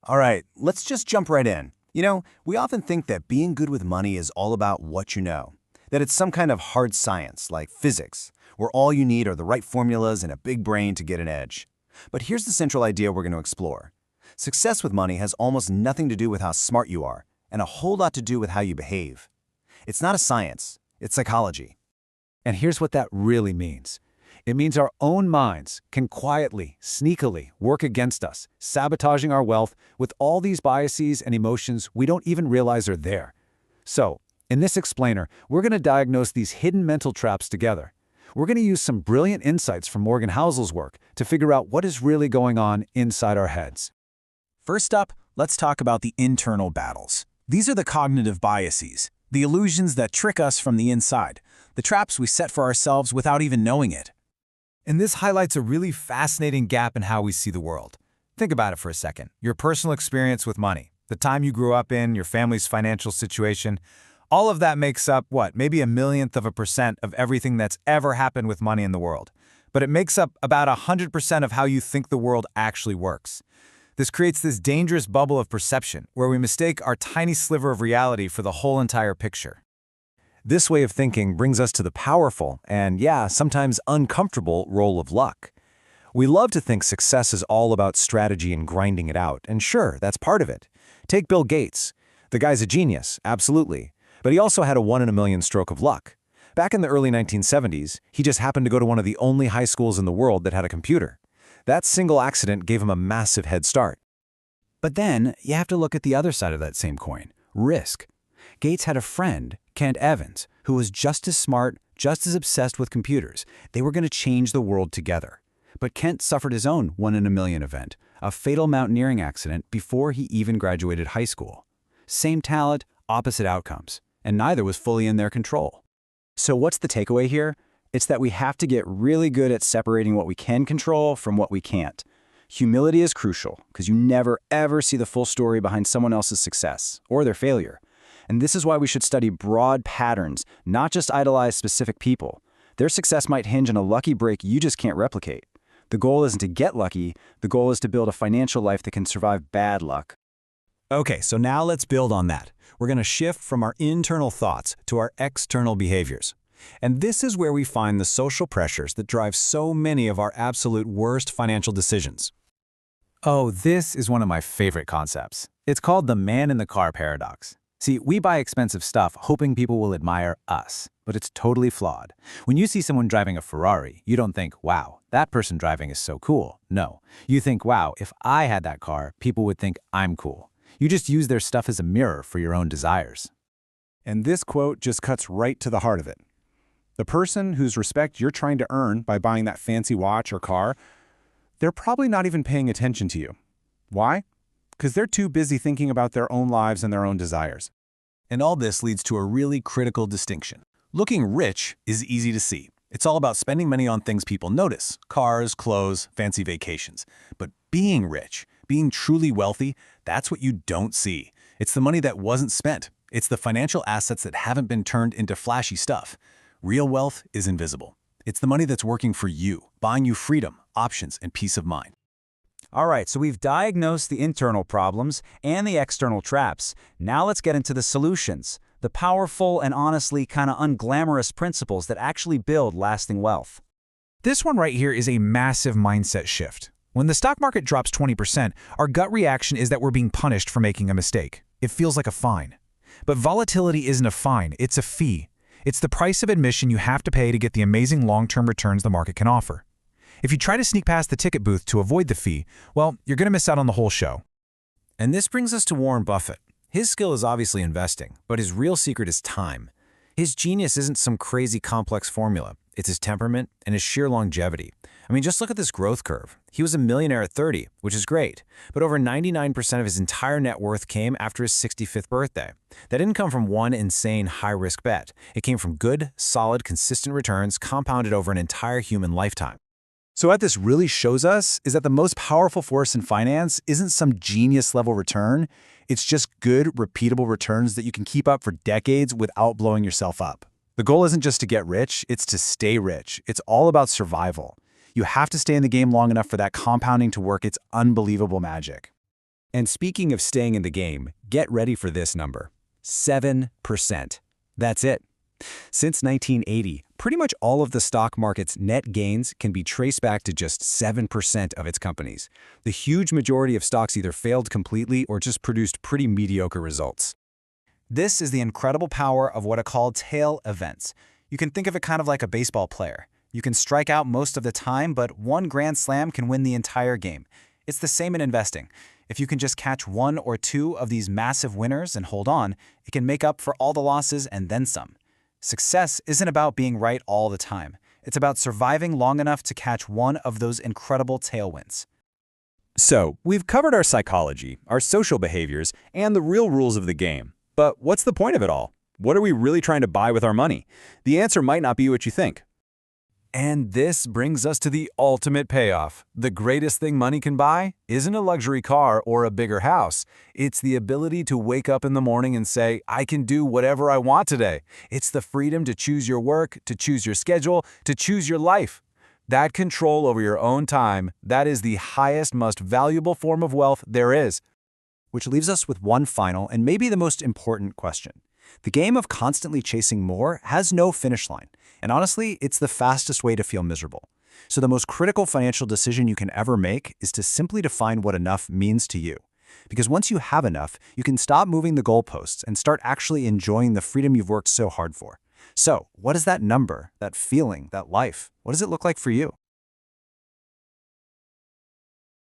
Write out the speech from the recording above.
All right, let's just jump right in. We often think that being good with money is all about what you know, that it's some kind of hard science like physics, where all you need are the right formulas and a big brain to get an edge. But here's the central idea we're going to explore. Success with money has almost nothing to do with how smart you are, and a whole lot to do with how you behave. It's not a science, it's psychology. And here's what that really means. It means our own minds can quietly, sneakily work against us, sabotaging our wealth with all these biases and emotions we don't even realize are there. So, in this explainer, we're going to diagnose these hidden mental traps together. We're going to use some brilliant insights from Morgan Housel's work to figure out what is really going on inside our heads. First up, let's talk about the internal battles. These are the cognitive biases, the illusions that trick us from the inside, the traps we set for ourselves without even knowing it. And this highlights a really fascinating gap in how we see the world. Think about it for a second. Your personal experience with money, the time you grew up in, your family's financial situation, all of that makes up, maybe 1/1,000,000% of everything that's ever happened with money in the world. But it makes up about 100% of how you think the world actually works. This creates this dangerous bubble of perception where we mistake our tiny sliver of reality for the whole entire picture. This way of thinking brings us to the powerful and, sometimes uncomfortable role of luck. We love to think success is all about strategy and grinding it out, and sure, that's part of it. Take Bill Gates. The guy's a genius, absolutely. But he also had a 1 in a million stroke of luck. Back in the early 1970s, he just happened to go to one of the only high schools in the world that had a computer. That single accident gave him a massive head start. But then, you have to look at the other side of that same coin, risk. Gates had a friend, Kent Evans, who was just as smart, just as obsessed with computers. They were going to change the world together. But Kent suffered his own 1 in a million event, a fatal mountaineering accident before he even graduated high school. Same talent, opposite outcomes, and neither was fully in their control. So what's the takeaway here? It's that we have to get really good at separating what we can control from what we can't. Humility is crucial because you never, ever see the full story behind someone else's success or their failure. And this is why we should study broad patterns, not just idolize specific people. Their success might hinge on a lucky break you just can't replicate. The goal isn't to get lucky, the goal is to build a financial life that can survive bad luck. Okay, so now let's build on that. We're going to shift from our internal thoughts to our external behaviors. And this is where we find the social pressures that drive so many of our absolute worst financial decisions. Oh, this is one of my favorite concepts. It's called the man in the car paradox. See, we buy expensive stuff hoping people will admire us, but it's totally flawed. When you see someone driving a Ferrari, you don't think, wow, that person driving is so cool. No, you think, wow, if I had that car, people would think I'm cool. You just use their stuff as a mirror for your own desires. And this quote just cuts right to the heart of it. The person whose respect you're trying to earn by buying that fancy watch or car, they're probably not even paying attention to you. Why? Because they're too busy thinking about their own lives and their own desires. And all this leads to a really critical distinction. Looking rich is easy to see. It's all about spending money on things people notice, cars, clothes, fancy vacations. But being rich, being truly wealthy, that's what you don't see. It's the money that wasn't spent. It's the financial assets that haven't been turned into flashy stuff. Real wealth is invisible. It's the money that's working for you, buying you freedom, options, and peace of mind. All right, so we've diagnosed the internal problems and the external traps. Now let's get into the solutions, the powerful and honestly kind of unglamorous principles that actually build lasting wealth. This one right here is a massive mindset shift. When the stock market drops 20%, our gut reaction is that we're being punished for making a mistake. It feels like a fine. But volatility isn't a fine, it's a fee. It's the price of admission you have to pay to get the amazing long-term returns the market can offer. If you try to sneak past the ticket booth to avoid the fee, well, you're going to miss out on the whole show. And this brings us to Warren Buffett. His skill is obviously investing, but his real secret is time. His genius isn't some crazy complex formula. It's his temperament and his sheer longevity. I mean, just look at this growth curve. He was a millionaire at 30, which is great, but over 99% of his entire net worth came after his 65th birthday. That didn't come from one insane high-risk bet. It came from good, solid, consistent returns compounded over an entire human lifetime. So what this really shows us is that the most powerful force in finance isn't some genius-level return. It's just good, repeatable returns that you can keep up for decades without blowing yourself up. The goal isn't just to get rich, it's to stay rich. It's all about survival. You have to stay in the game long enough for that compounding to work its unbelievable magic. And speaking of staying in the game, get ready for this number. 7%. That's it. Since 1980, pretty much all of the stock market's net gains can be traced back to just 7% of its companies. The huge majority of stocks either failed completely or just produced pretty mediocre results. This is the incredible power of what are called tail events. You can think of it kind of like a baseball player. You can strike out most of the time, but one grand slam can win the entire game. It's the same in investing. If you can just catch one or two of these massive winners and hold on, it can make up for all the losses and then some. Success isn't about being right all the time. It's about surviving long enough to catch one of those incredible tailwinds. So, we've covered our psychology, our social behaviors, and the real rules of the game. But what's the point of it all? What are we really trying to buy with our money? The answer might not be what you think. And this brings us to the ultimate payoff. The greatest thing money can buy isn't a luxury car or a bigger house. It's the ability to wake up in the morning and say, I can do whatever I want today. It's the freedom to choose your work, to choose your schedule, to choose your life. That control over your own time, that is the highest, most valuable form of wealth there is. Which leaves us with one final and maybe the most important question. The game of constantly chasing more has no finish line, and honestly, it's the fastest way to feel miserable. So the most critical financial decision you can ever make is to simply define what enough means to you. Because once you have enough, you can stop moving the goalposts and start actually enjoying the freedom you've worked so hard for. So, what is that number, that feeling, that life? What does it look like for you?